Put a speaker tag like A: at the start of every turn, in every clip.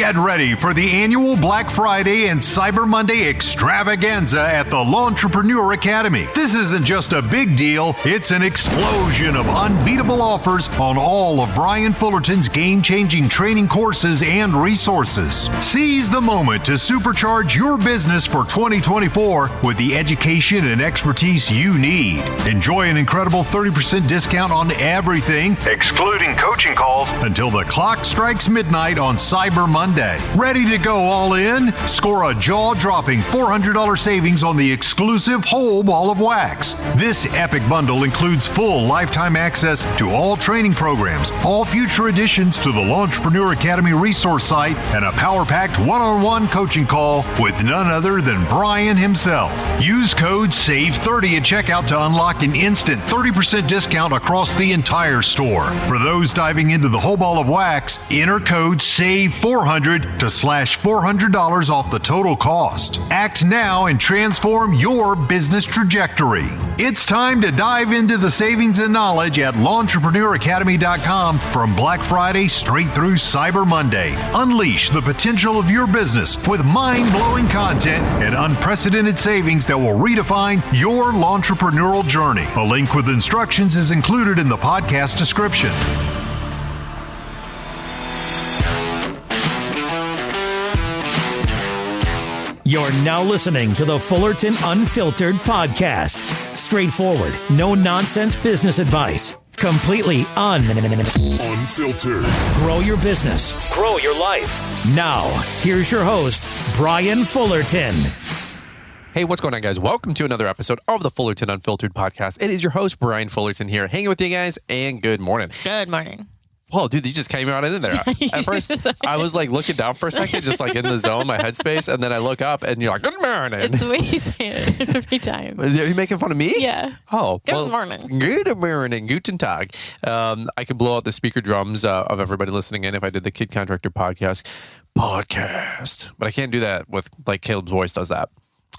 A: Get ready for the annual Black Friday and Cyber Monday extravaganza at the Lawntrepreneur Academy. This isn't just a big deal, it's an explosion of unbeatable offers on all of Brian Fullerton's game-changing training courses and resources. Seize the moment to supercharge your business for 2024 with the education and expertise you need. Enjoy an incredible 30% discount on everything, excluding coaching calls, until the clock strikes midnight on Cyber Monday. Ready to go all in? Score a jaw-dropping $400 savings on the exclusive whole ball of wax. This epic bundle includes full lifetime access to all training programs, all future additions to the Lawntrepreneur Academy resource site, and a power-packed one-on-one coaching call with none other than Brian himself. Use code SAVE30 at checkout to unlock an instant 30% discount across the entire store. For those diving into the whole ball of wax, enter code SAVE400 to slash $400 off the total cost. Act now and transform your business trajectory. It's time to dive into the savings and knowledge at LawnTrepreneurAcademy.com from Black Friday straight through Cyber Monday. Unleash the potential of your business with mind-blowing content and unprecedented savings that will redefine your lawnpreneurial journey. A link with instructions is included in the podcast description.
B: You're now listening to the Fullerton Unfiltered podcast. Straightforward, no nonsense business advice. Completely unfiltered. Grow your business. Grow your life. Now, here's your host, Brian Fullerton.
C: Hey, what's going on, guys? Welcome to another episode of the Fullerton Unfiltered podcast. It is your host, Brian Fullerton here, hanging with you guys, and good morning.
D: Good morning.
C: Whoa, dude, you just came right in there. At first, I was like looking down for a second, just like in the zone, my headspace, and then I look up and you're like, good morning.
D: It's the way you say it every time.
C: Are you making fun of me?
D: Yeah.
C: Oh,
D: good morning.
C: Good morning. Guten Tag. I could blow out the speaker drums of everybody listening in if I did the Kid Contractor podcast. But I can't do that with like Caleb's voice does that.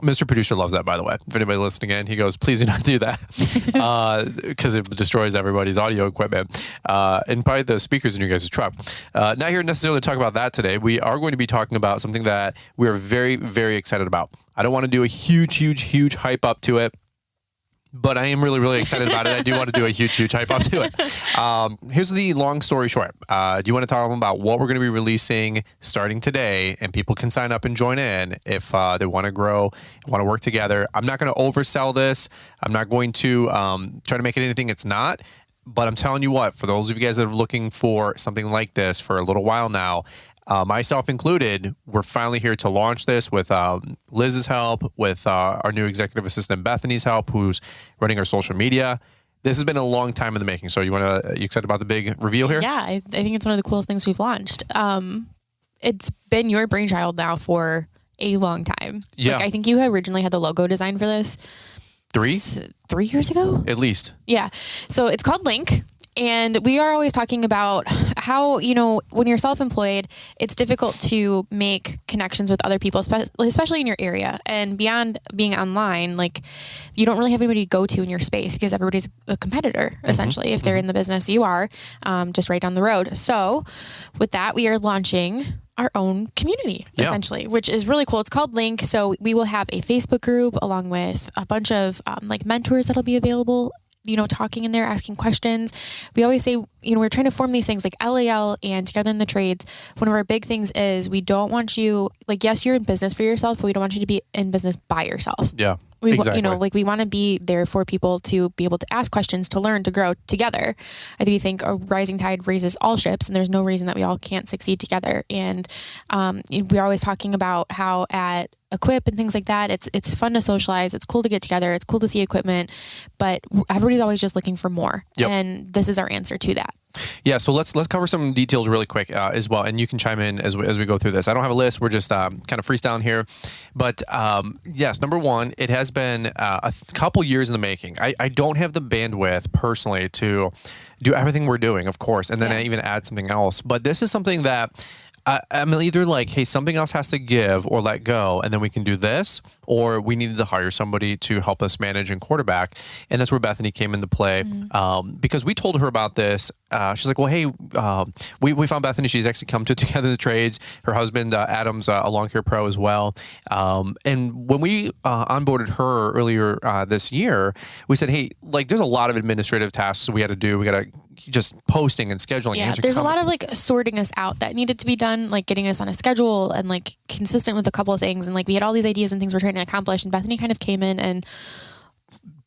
C: Mr. Producer loves that, by the way. If anybody listening in, he goes, please do not do that because it destroys everybody's audio equipment and probably the speakers in your guys' truck. Not here necessarily to talk about that today. We are going to be talking about something that we are very, very excited about. I don't want to do a huge hype up to it, but I am really, really excited about it. I do want to do a huge hype up to it. Here's the long story short. Do you want to talk about what we're going to be releasing starting today, and people can sign up and join in if they want to grow, want to work together. I'm not going to oversell this. I'm not going to try to make it anything it's not. But I'm telling you what, for those of you guys that are looking for something like this for a little while now, myself included, we're finally here to launch this with Liz's help, with our new executive assistant Bethany's help, who's running our social media. This has been a long time in the making. So you excited about the big reveal here?
D: Yeah, I think it's one of the coolest things we've launched. It's been your brainchild now for a long time.
C: Yeah.
D: Like, I think you originally had the logo design for this 3 years ago?
C: At least.
D: Yeah. So it's called Link. And we are always talking about how, when you're self-employed, it's difficult to make connections with other people, especially in your area. And beyond being online, like, you don't really have anybody to go to in your space because everybody's a competitor, essentially. If they're in the business, you are, just right down the road. So with that, we are launching our own community, essentially, which is really cool. It's called Link. So we will have a Facebook group along with a bunch of mentors that'll be available, talking in there, asking questions. We always say, we're trying to form these things like LAL and Together in the Trades. One of our big things is we don't want you, yes, you're in business for yourself, but we don't want you to be in business by yourself.
C: Yeah.
D: Exactly. We want to be there for people to be able to ask questions, to learn, to grow together. We think a rising tide raises all ships, and there's no reason that we all can't succeed together. And we're always talking about how at Equip and things like that, it's fun to socialize. It's cool to get together. It's cool to see equipment, but everybody's always just looking for more.
C: Yep.
D: And this is our answer to that.
C: Yeah, so let's cover some details really quick as well, and you can chime in as we go through this. I don't have a list; we're just kind of freestyling here. But yes, number one, it has been a couple years in the making. I don't have the bandwidth personally to do everything we're doing, of course, and then I even add something else. But this is something that I'm either like, hey, something else has to give or let go, and then we can do this, or we needed to hire somebody to help us manage and quarterback. And that's where Bethany came into play because we told her about this she's like, well, hey, we found Bethany. She's actually come to Together in the Trades. Her husband, Adam's a lawn care pro as well. And when we onboarded her earlier this year, we said, hey, like there's a lot of administrative tasks we got to do. We got to just posting and scheduling.
D: Yeah, there's a lot of like sorting us out that needed to be done, like getting us on a schedule and like consistent with a couple of things. And like we had all these ideas and things we're trying to accomplish. And Bethany kind of came in and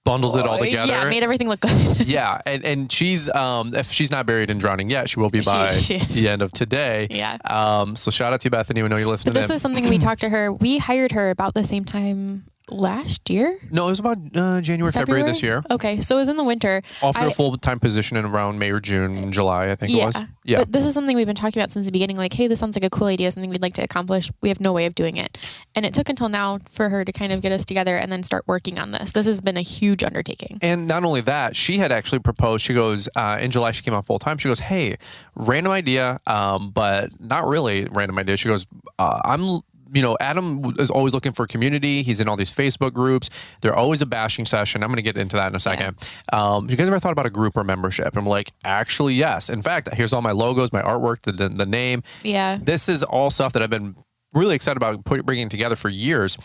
C: bundled it all together.
D: Yeah, made everything look good.
C: Yeah, and she's if she's not buried and drowning yet, she will be by the end of today.
D: Yeah.
C: So shout out to you, Bethany. We know you're listening.
D: But this was something we talked to her. We hired her about the same time last year.
C: No, it was about January, February this year.
D: Okay, so it was in the winter.
C: Offered a full-time position in around May or June, July, I think it was. Yeah.
D: But this is something we've been talking about since the beginning. Like, hey, this sounds like a cool idea, something we'd like to accomplish. We have no way of doing it. And it took until now for her to kind of get us together and then start working on this. This has been a huge undertaking.
C: And not only that, she had actually proposed, she goes, in July, she came on full-time. She goes, hey, random idea, but not really random idea. She goes, Adam is always looking for community. He's in all these Facebook groups. They're always a bashing session. I'm going to get into that in a second. Yeah. You guys ever thought about a group or membership? I'm like, actually, yes. In fact, here's all my logos, my artwork, the name.
D: Yeah.
C: This is all stuff that I've been really excited about bringing together for years.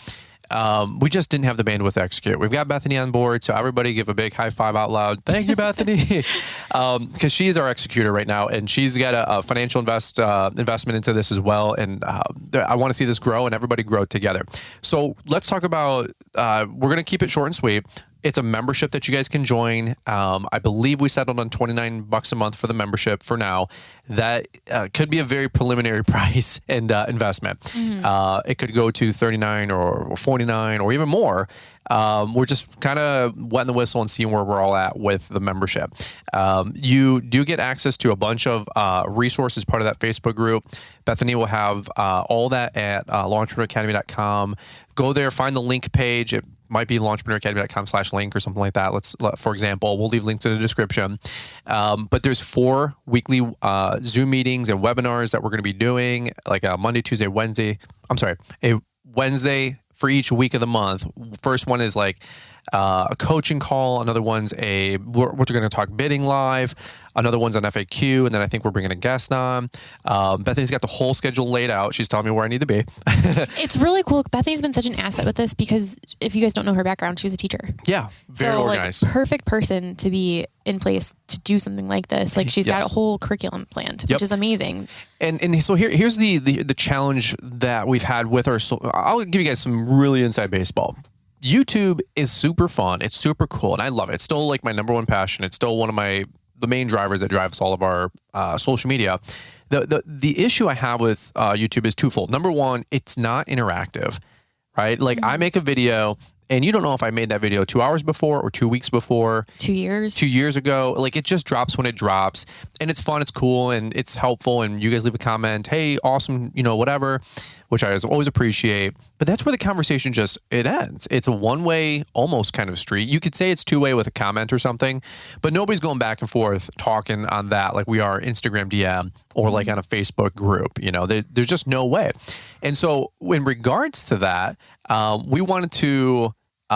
C: We just didn't have the bandwidth to execute. We've got Bethany on board, so everybody give a big high five out loud. Thank you, Bethany. Because she is our executor right now, and she's got a financial investment into this as well. And I want to see this grow and everybody grow together. So let's talk about, we're going to keep it short and sweet. It's a membership that you guys can join. I believe we settled on $29 a month for the membership for now. That could be a very preliminary price and investment. Mm-hmm. It could go to $39 or $49 or even more. We're just kind of wetting the whistle and seeing where we're all at with the membership. You do get access to a bunch of resources, part of that Facebook group. Bethany will have all that at lawnpreneuracademy.com. Go there, find the link page. It might be lawnpreneuracademy.com/link or something like that. For example, we'll leave links in the description. But there's 4 weekly Zoom meetings and webinars that we're going to be doing, like a Monday, Tuesday, Wednesday. A Wednesday for each week of the month. First one is like a coaching call. Another one's we're going to talk bidding live. Another one's on FAQ. And then I think we're bringing a guest on. Bethany's got the whole schedule laid out. She's telling me where I need to be.
D: It's really cool. Bethany's been such an asset with this because if you guys don't know her background, she was a teacher.
C: Yeah. Very organized.
D: Like, perfect person to be in place to do something like this. Like she's got a whole curriculum planned, which is amazing. And so here's the challenge that we've had with our, I'll give you guys some really inside baseball. YouTube is super fun. It's super cool. And I love it. It's still like my number one passion. It's still one of the main drivers that drives all of our social media. The issue I have with YouTube is twofold. Number one, it's not interactive, right? Like I make a video and you don't know if I made that video 2 hours before or 2 weeks before. 2 years.
C: 2 years ago. Like it just drops when it drops. And it's fun, it's cool, and it's helpful. And you guys leave a comment, hey, awesome, whatever, which I always appreciate. But that's where the conversation it ends. It's a one-way, almost kind of street. You could say it's two-way with a comment or something, but nobody's going back and forth talking on that like we are Instagram DM or like on a Facebook group. There's just no way. And so in regards to that, we wanted to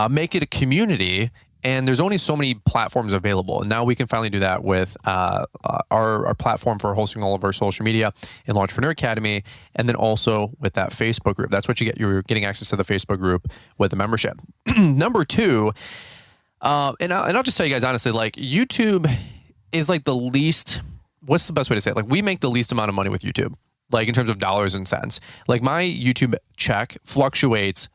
C: make it a community, and there's only so many platforms available. And now we can finally do that with our platform for hosting all of our social media in Lawntrepreneur Academy, and then also with that Facebook group. That's what you get. You're getting access to the Facebook group with the membership. Number 2, and I'll just tell you guys honestly, like YouTube is like the least, what's the best way to say it? Like we make the least amount of money with YouTube, like in terms of dollars and cents. Like my YouTube check fluctuates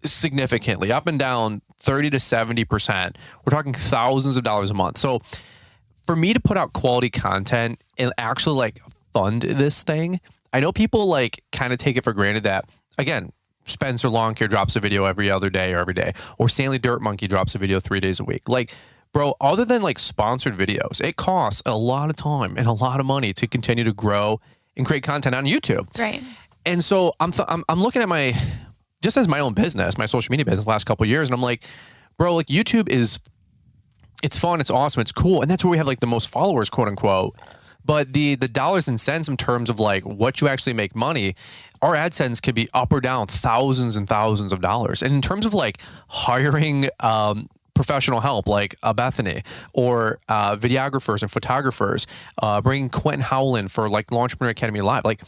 C: significantly up and down 30 to 70%. We're talking thousands of dollars a month. So for me to put out quality content and actually like fund this thing, I know people like kind of take it for granted that, again, Spencer Lawn Care drops a video every other day or every day, or Stanley Dirt Monkey drops a video 3 days a week. Like, bro, other than like sponsored videos, it costs a lot of time and a lot of money to continue to grow and create content on YouTube.
D: Right.
C: And so I'm looking at just as my own business, my social media business the last couple of years. And I'm like, bro, like YouTube it's fun. It's awesome. It's cool. And that's where we have like the most followers, quote unquote. But the dollars and cents in terms of like what you actually make money, our AdSense could be up or down thousands and thousands of dollars. And in terms of like hiring, professional help like Bethany, or videographers and photographers, bringing Quentin Howland for like Launchpreneur Academy Live. Like,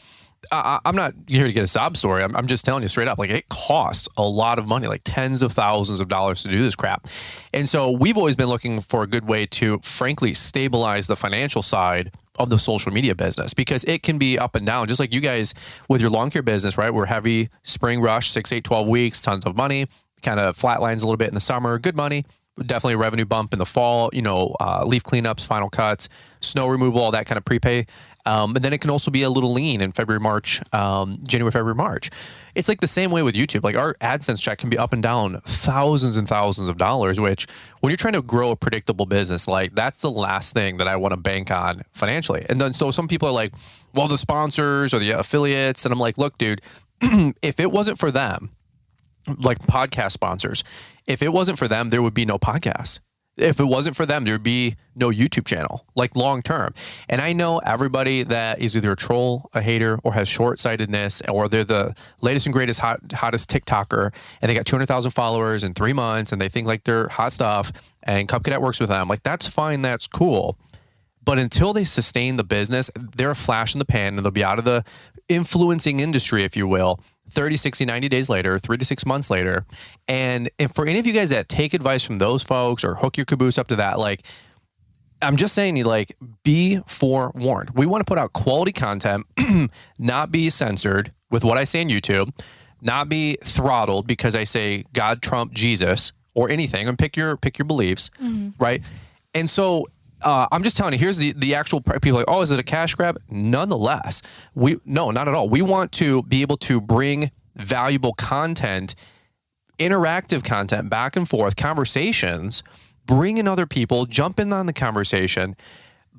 C: I'm not here to get a sob story. I'm just telling you straight up, like, it costs a lot of money, like tens of thousands of dollars to do this crap. And so we've always been looking for a good way to, frankly, stabilize the financial side of the social media business, because it can be up and down, just like you guys with your lawn care business, right? We're heavy spring rush, 6, 8, 12 weeks, tons of money, kind of flatlines a little bit in the summer, good money, definitely a revenue bump in the fall, leaf cleanups, final cuts, snow removal, all that kind of prepay. And then it can also be a little lean in February, March, January, February, March. It's like the same way with YouTube. Like, our AdSense check can be up and down thousands and thousands of dollars, which when you're trying to grow a predictable business, like, that's the last thing that I want to bank on financially. And then, so some people are like, well, the sponsors or the affiliates. And I'm like, look, dude, if it wasn't for them, like podcast sponsors, if it wasn't for them, there would be no podcast. If it wasn't for them, there'd be no YouTube channel, like, long term. And I know everybody that is either a troll, a hater, or has short-sightedness, or they're the latest and greatest hottest TikToker, and they got 200,000 followers in 3 months, and they think like they're hot stuff, and Cub Cadet works with them. Like, that's fine, that's cool. But until they sustain the business, they're a flash in the pan, and they'll be out of the influencing industry, if you will, 30, 60, 90 days later, 3 to 6 months later. And for any of you guys that take advice from those folks or hook your caboose up to that, like, I'm just saying, you, like, be forewarned. We want to put out quality content, not be censored with what I say on YouTube, not be throttled because I say God, Trump, Jesus, or anything, and pick your beliefs, right? And so I'm just telling you, here's the actual people like, oh, is it a cash grab? Nonetheless, no, not at all. We want to be able to bring valuable content, interactive content, back and forth, conversations, bring in other people, jump in on the conversation.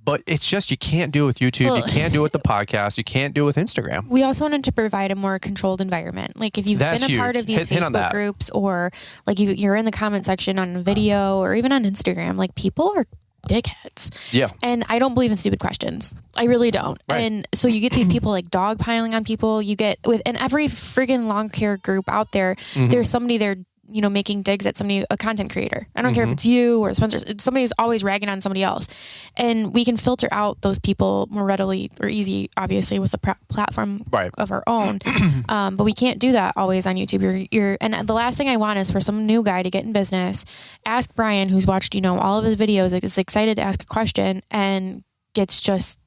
C: But it's just, you can't do it with YouTube. Well, you can't do it with the podcast. You can't do it with Instagram.
D: We also wanted to provide a more controlled environment. Like, if you've been a part of these Facebook groups, or like you're in the comment section on a video or even on Instagram, like, people are dickheads.
C: Yeah.
D: And I don't believe in stupid questions. I really don't.
C: Right.
D: And so you get these people like dogpiling on people. You get in every friggin' lawn care group out there, there's somebody there, making digs at somebody, a content creator. I don't care if it's you or sponsors. Somebody's always ragging on somebody else. And we can filter out those people more readily or easy, obviously, with a platform of our own. But we can't do that always on YouTube. And the last thing I want is for some new guy to get in business, ask Brian, who's watched, all of his videos, is excited to ask a question, and gets just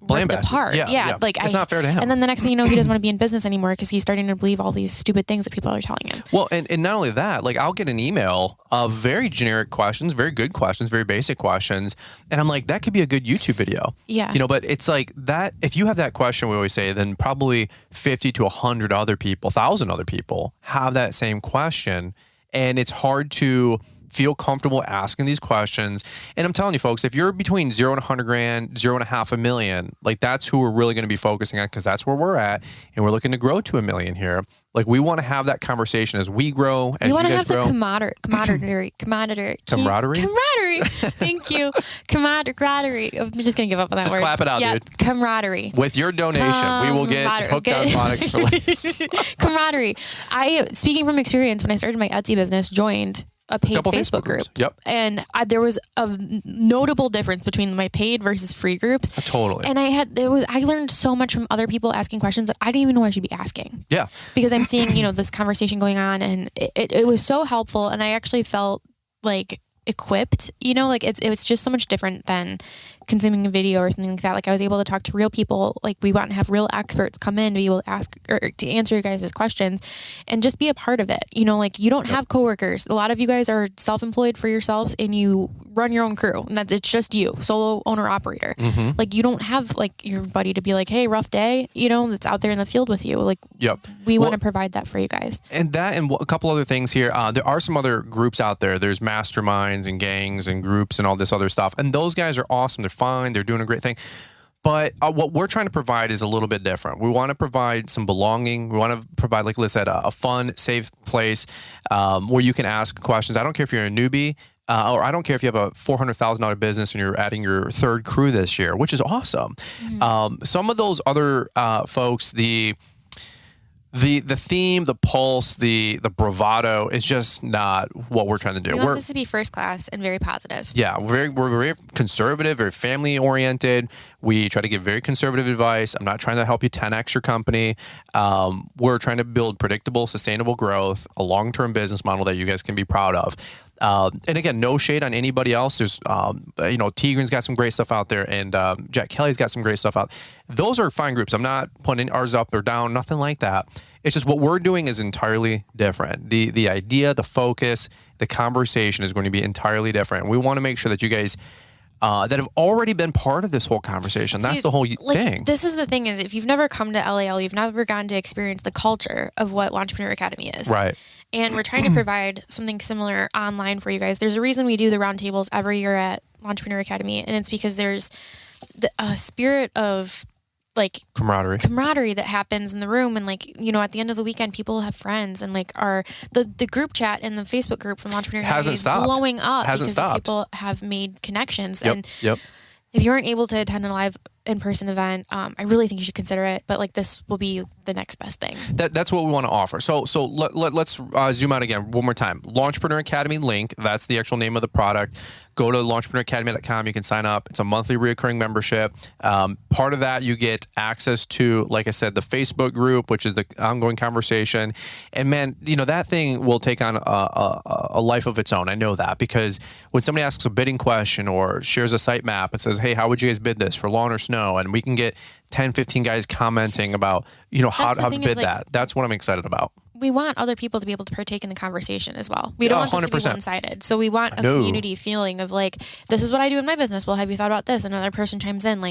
D: apart. Yeah. Like,
C: it's not fair to him.
D: And then the next thing you know, he doesn't want to be in business anymore because he's starting to believe all these stupid things that people are telling him.
C: Well, and not only that, like, I'll get an email of very generic questions, very good questions, very basic questions. And I'm like, that could be a good YouTube video.
D: Yeah.
C: But it's like that, if you have that question, we always say, then probably 50 to 100 other people, 1,000 other people have that same question. And it's hard to feel comfortable asking these questions. And I'm telling you, folks, if you're between 0 and 100 grand, 0 and $500,000 million, like, that's who we're really going to be focusing on, because that's where we're at. And we're looking to grow to $1 million here. Like, we want to have that conversation as we grow, as you guys grow.
D: We want to have the camaraderie. Thank you. Camaraderie. I'm just going to give up on that word.
C: Just clap it out, dude.
D: Camaraderie.
C: With your donation, we will get hooked on phonics for links.
D: Camaraderie. Speaking from experience, when I started my Etsy business, joined a paid Facebook group.
C: Yep.
D: And there was a notable difference between my paid versus free groups.
C: Totally.
D: And I learned so much from other people asking questions that I didn't even know I should be asking.
C: Yeah.
D: Because I'm seeing, this conversation going on, and it was so helpful, and I actually felt like equipped, like it was just so much different than consuming a video or something like that. Like, I was able to talk to real people. Like, we want to have real experts come in to be able to ask or to answer your guys' questions and just be a part of it. Like, you don't have coworkers. A lot of you guys are self-employed for yourselves, and you run your own crew, and it's just you, solo owner operator. Like, you don't have like your buddy to be like, hey, rough day, that's out there in the field with you. Like, we want to provide that for you guys.
C: And a couple other things here. There are some other groups out there. There's masterminds and gangs and groups and all this other stuff. And those guys are awesome. They're fine. They're doing a great thing. But what we're trying to provide is a little bit different. We want to provide some belonging. We want to provide, like Liz said, a fun, safe place where you can ask questions. I don't care if you're a newbie, or I don't care if you have a $400,000 business and you're adding your third crew this year, which is awesome. Some of those other folks, the theme, the pulse, the bravado is just not what we're trying to do.
D: We want this to be first class and very positive.
C: Yeah, we're very conservative, very family oriented. We try to give very conservative advice. I'm not trying to help you 10x your company. We're trying to build predictable, sustainable growth, a long-term business model that you guys can be proud of. And again, no shade on anybody else. There's, Tigran's got some great stuff out there, and Jack Kelly's got some great stuff out. Those are fine groups. I'm not putting ours up or down, nothing like that. It's just what we're doing is entirely different. The idea, the focus, the conversation is going to be entirely different. We want to make sure that you guys that have already been part of this whole conversation. That's the whole thing.
D: This is the thing is if you've never come to LAL, you've never gotten to experience the culture of what Launchpreneur Academy is.
C: Right.
D: And we're trying to provide something similar online for you guys. There's a reason we do the roundtables every year at Launchpreneur Academy, and it's because there's a spirit of camaraderie that happens in the room, and at the end of the weekend people have friends, and the group chat in the Facebook group from Launchpreneur Academy is blowing up because people have made connections.
C: Yep.
D: If you aren't able to attend a live in-person event, I really think you should consider it. But this will be the next best thing.
C: That's what we want to offer. So let's zoom out again one more time. Launchpreneur Academy link. That's the actual name of the product. Go to launchpreneuracademy.com. You can sign up. It's a monthly recurring membership. Part of that, you get access to, like I said, the Facebook group, which is the ongoing conversation. And man, that thing will take on a life of its own. I know that because when somebody asks a bidding question or shares a site map and says, hey, how would you guys bid this for lawn or snow? And we can get 10, 15 guys commenting about, how to bid that. That's what I'm excited about.
D: We want other people to be able to partake in the conversation as well. We don't want this 100%. To be one-sided. So we want a community feeling of this is what I do in my business. Well, have you thought about this? Another person chimes in.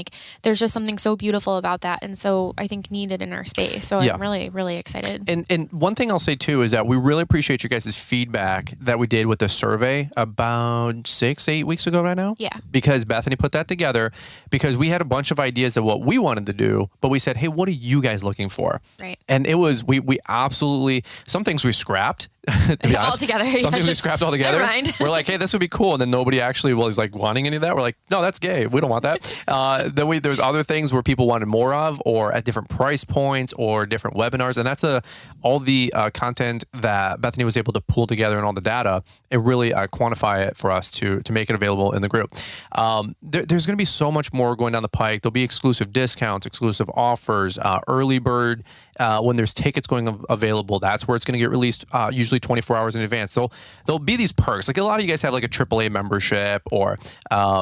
D: There's just something so beautiful about that. And so I think needed in our space. So I'm really, really excited.
C: And one thing I'll say too is that we really appreciate you guys' feedback that we did with the survey about 6-8 weeks ago right now.
D: Yeah.
C: Because Bethany put that together because we had a bunch of ideas of what we wanted to do, but we said, hey, what are you guys looking for?
D: Right.
C: And it was, we absolutely, some things we scrapped, to be honest.
D: Altogether.
C: Some things we scrapped altogether. We're like, hey, this would be cool. And then nobody actually was wanting any of that. We're like, no, that's gay. We don't want that. Then there's other things where people wanted more of or at different price points or different webinars. And that's all the content that Bethany was able to pull together and all the data and really quantify it for us to make it available in the group. There's going to be so much more going down the pike. There'll be exclusive discounts, exclusive offers, early bird. When there's tickets going available, that's where it's going to get released usually 24 hours in advance. So there'll be these perks. A lot of you guys have a AAA membership or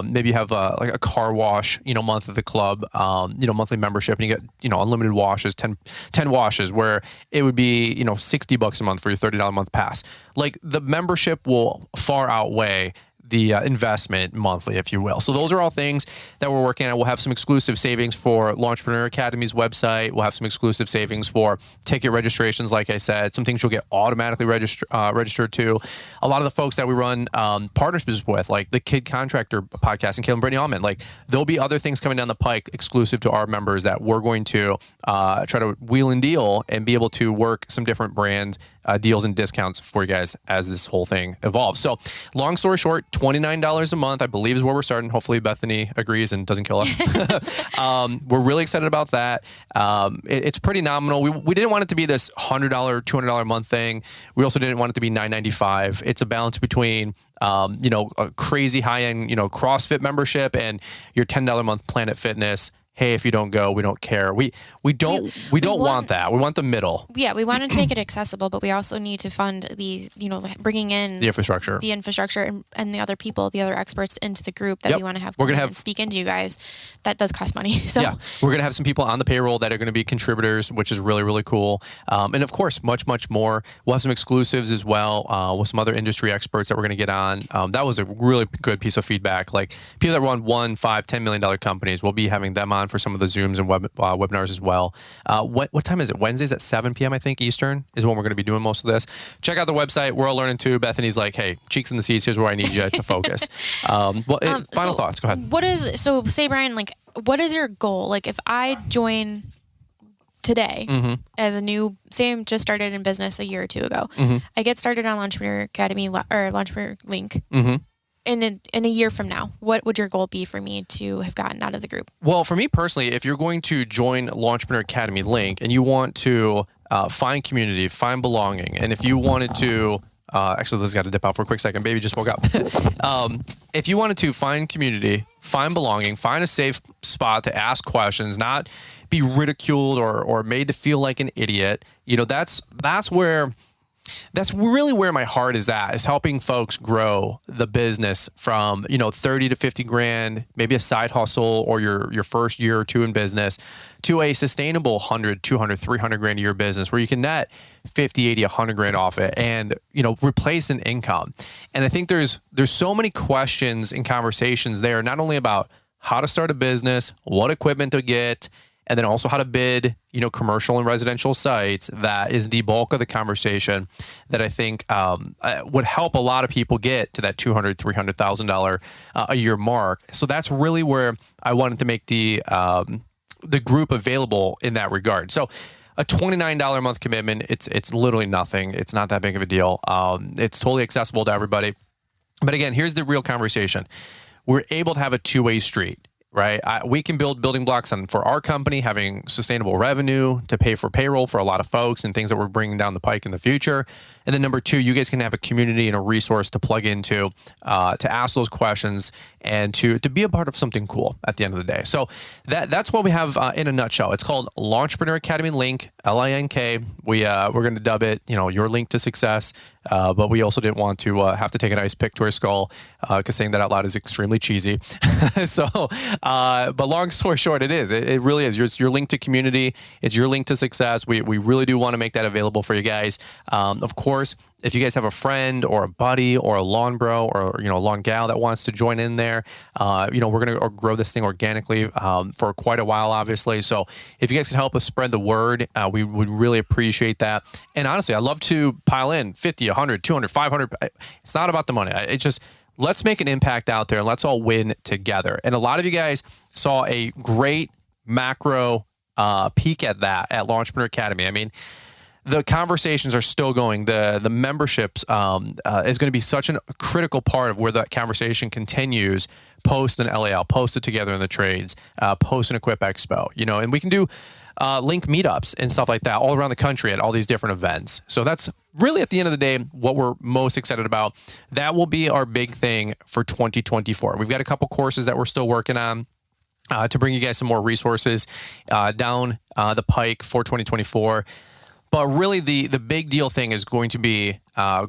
C: maybe you have a car wash, month at the club, monthly membership, and you get, unlimited washes, 10 washes, where it would be, $60 a month for your $30 a month pass. The membership will far outweigh the investment monthly, if you will. So those are all things that we're working on. We'll have some exclusive savings for Launchpreneur Academy's website. We'll have some exclusive savings for ticket registrations, like I said. Some things you'll get automatically registered to. A lot of the folks that we run partnerships with, like the Kid Contractor podcast and Caleb and Brittany Allman, there'll be other things coming down the pike exclusive to our members that we're going to try to wheel and deal and be able to work some different brand deals and discounts for you guys as this whole thing evolves. So long story short, $29 a month, I believe, is where we're starting. Hopefully Bethany agrees and doesn't kill us. We're really excited about that. It's pretty nominal. We didn't want it to be this $100, $200 a month thing. We also didn't want it to be $9.95. It's a balance between a crazy high-end, CrossFit membership and your $10 a month Planet Fitness. Hey, if you don't go, we don't care. We don't want that. We want the middle.
D: Yeah, we wanted to make it accessible, but we also need to fund these, bringing in
C: the infrastructure
D: and the other people, the other experts into the group that we want to have.
C: We're going to have
D: speak into you guys. That does cost money. So
C: yeah, we're going to have some people on the payroll that are going to be contributors, which is really, really cool. And of course, much, much more. We'll have some exclusives as well with some other industry experts that we're going to get on. That was a really good piece of feedback. People that run $1, $5, $10 million companies, we'll be having them on for some of the Zooms and webinars as well. What time is it? Wednesdays at 7 p.m. I think Eastern is when we're going to be doing most of this. Check out the website. We're all learning too. Bethany's like, hey, cheeks in the seats. Here's where I need you to focus. Final thoughts. Go ahead.
D: Say Brian, what is your goal? If I join today as a new, say I'm just started in business a year or two ago, I get started on Launchpreneur Academy or Launchpreneur Link. In a year from now, what would your goal be for me to have gotten out of the group?
C: Well, for me personally, if you're going to join Launchpreneur Academy Link and you want to find community, find belonging. And if you wanted to, actually, Liz got to dip out for a quick second. Baby just woke up. If you wanted to find community, find belonging, find a safe spot to ask questions, not be ridiculed or made to feel like an idiot, that's really where my heart is at, is helping folks grow the business from, 30 to 50 grand, maybe a side hustle or your first year or two in business, to a sustainable 100, 200, 300 grand a year business where you can net 50, 80, 100 grand off it and, replace an income. And I think there's so many questions and conversations there, not only about how to start a business, what equipment to get, and then also how to bid, commercial and residential sites. That is the bulk of the conversation that I think would help a lot of people get to that $200,000, $300,000 a year mark. So that's really where I wanted to make the group available in that regard. So a $29 a month commitment, it's literally nothing. It's not that big of a deal. It's totally accessible to everybody. But again, here's the real conversation. We're able to have a two-way street. Right? We can build building blocks for our company, having sustainable revenue to pay for payroll for a lot of folks and things that we're bringing down the pike in the future. And then number two, you guys can have a community and a resource to plug into, to ask those questions and to be a part of something cool at the end of the day. So that's what we have in a nutshell. It's called Launchpreneur Academy Link, LINK. We're going to dub it, your link to success. But we also didn't want to have to take an ice pick to our skull because saying that out loud is extremely cheesy. But long story short, it is. It really is. It's your link to community. It's your link to success. We really do want to make that available for you guys. Of course, if you guys have a friend or a buddy or a lawn bro or a lawn gal that wants to join in there, we're going to grow this thing organically for quite a while, obviously. So if you guys can help us spread the word, we would really appreciate that. And honestly, I'd love to pile in 50, 100, 200, 500. It's not about the money. It's just, let's make an impact out there and let's all win together. And a lot of you guys saw a great macro peek at that at Launchpreneur Academy. I mean, the conversations are still going. The memberships is going to be such a critical part of where that conversation continues post an LAL, post it together in the trades, post an Equip Expo, and we can do link meetups and stuff like that all around the country at all these different events. So that's really, at the end of the day, what we're most excited about. That will be our big thing for 2024. We've got a couple courses that we're still working on to bring you guys some more resources down the pike for 2024. But really, the big deal thing is going to be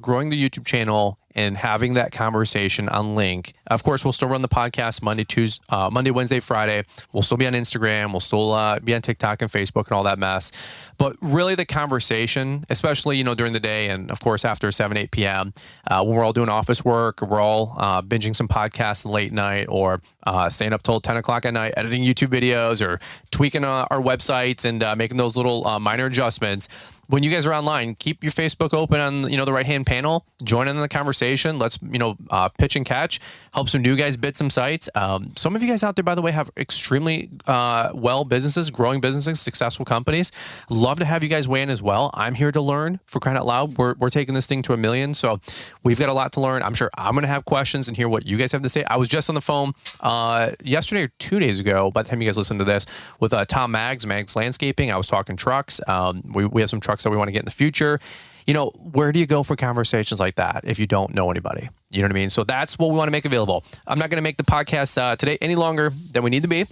C: growing the YouTube channel and having that conversation on Link. Of course, we'll still run the podcast Monday, Wednesday, Friday. We'll still be on Instagram. We'll still be on TikTok and Facebook and all that mess. But really the conversation, especially, during the day and of course after 7, 8 p.m., when we're all doing office work, or we're all binging some podcasts late night, or staying up till 10 o'clock at night, editing YouTube videos or tweaking our websites and making those little minor adjustments. When you guys are online, keep your Facebook open on the right-hand panel. Join in the conversation. Let's pitch and catch. Help some new guys bid some sites. Some of you guys out there, by the way, have extremely well businesses, growing businesses, successful companies. Love to have you guys weigh in as well. I'm here to learn, for crying out loud. We're taking this thing to 1 million, so we've got a lot to learn. I'm sure I'm going to have questions and hear what you guys have to say. I was just on the phone yesterday or 2 days ago, by the time you guys listen to this, with Tom Maggs Landscaping. I was talking trucks. We have some trucks that we want to get in the future. Where do you go for conversations like that if you don't know anybody? You know what I mean? So that's what we want to make available. I'm not going to make the podcast today any longer than we need to be.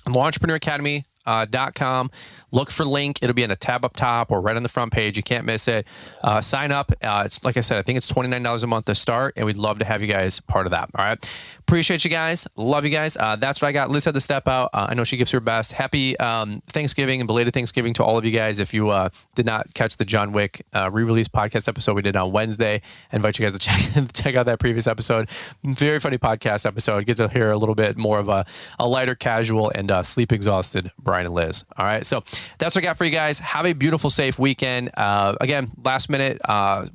C: LaunchpreneurAcademy.com. Look for Link. It'll be in a tab up top or right on the front page. You can't miss it. Sign up. It's like I said, I think it's $29 a month to start, and we'd love to have you guys part of that. All right. Appreciate you guys. Love you guys. That's what I got. Liz had to step out. I know she gives her best. Happy Thanksgiving and belated Thanksgiving to all of you guys. If you did not catch the John Wick re-release podcast episode we did on Wednesday, I invite you guys to check out that previous episode. Very funny podcast episode. Get to hear a little bit more of a lighter, casual, and sleep exhausted Brian and Liz. All right. So that's what I got for you guys. Have a beautiful, safe weekend. Again, last minute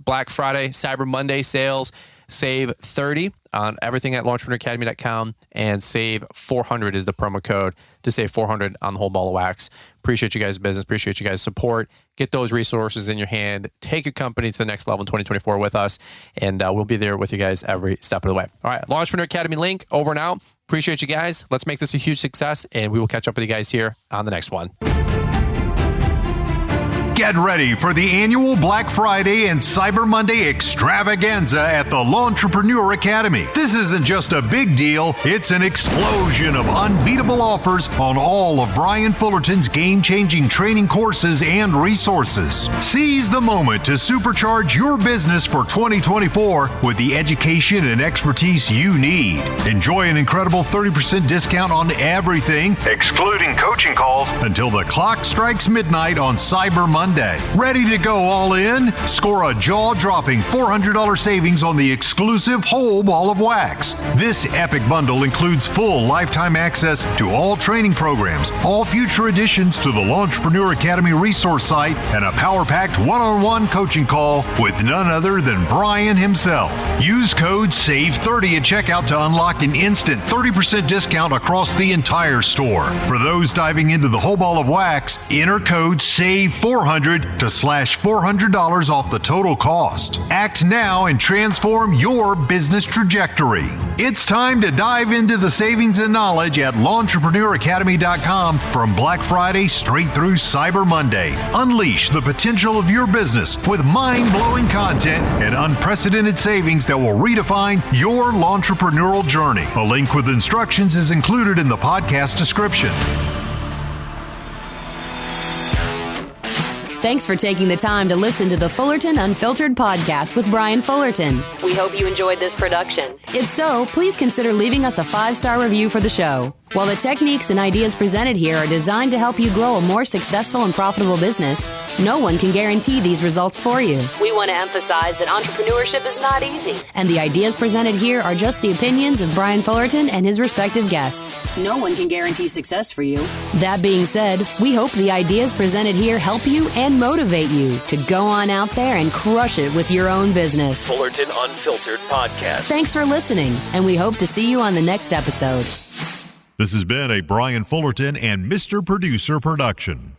C: Black Friday, Cyber Monday sales. Save 30 on everything at launchpreneuracademy.com, and save 400 is the promo code to save 400 on the whole ball of wax. Appreciate you guys' business. Appreciate you guys' support. Get those resources in your hand. Take your company to the next level in 2024 with us, and we'll be there with you guys every step of the way. All right, Launchpreneur Academy link, over and out. Appreciate you guys. Let's make this a huge success, and we will catch up with you guys here on the next one.
A: Get ready for the annual Black Friday and Cyber Monday extravaganza at the L'Entrepreneur Academy. This isn't just a big deal, it's an explosion of unbeatable offers on all of Brian Fullerton's game-changing training courses and resources. Seize the moment to supercharge your business for 2024 with the education and expertise you need. Enjoy an incredible 30% discount on everything, excluding coaching calls, until the clock strikes midnight on Cyber Monday. Ready to go all in? Score a jaw-dropping $400 savings on the exclusive whole ball of wax. This epic bundle includes full lifetime access to all training programs, all future additions to the L'Entrepreneur Academy resource site, and a power-packed one-on-one coaching call with none other than Brian himself. Use code SAVE30 at checkout to unlock an instant 30% discount across the entire store. For those diving into the whole ball of wax, enter code SAVE400 to slash $400 off the total cost. Act now and transform your business trajectory. It's time to dive into the savings and knowledge at L'EntrepreneurAcademy.com from Black Friday straight through Cyber Monday. Unleash the potential of your business with mind-blowing content and unprecedented savings that will redefine your L'Entrepreneurial journey. A link with instructions is included in the podcast description.
E: Thanks for taking the time to listen to the Fullerton Unfiltered podcast with Brian Fullerton. We hope you enjoyed this production. If so, please consider leaving us a 5-star review for the show. While the techniques and ideas presented here are designed to help you grow a more successful and profitable business, no one can guarantee these results for you. We want to emphasize that entrepreneurship is not easy, and the ideas presented here are just the opinions of Brian Fullerton and his respective guests. No one can guarantee success for you. That being said, we hope the ideas presented here help you and motivate you to go on out there and crush it with your own business.
B: Fullerton Unfiltered Podcast.
E: Thanks for listening, and we hope to see you on the next episode.
A: This has been a Brian Fullerton and Mr. Producer production.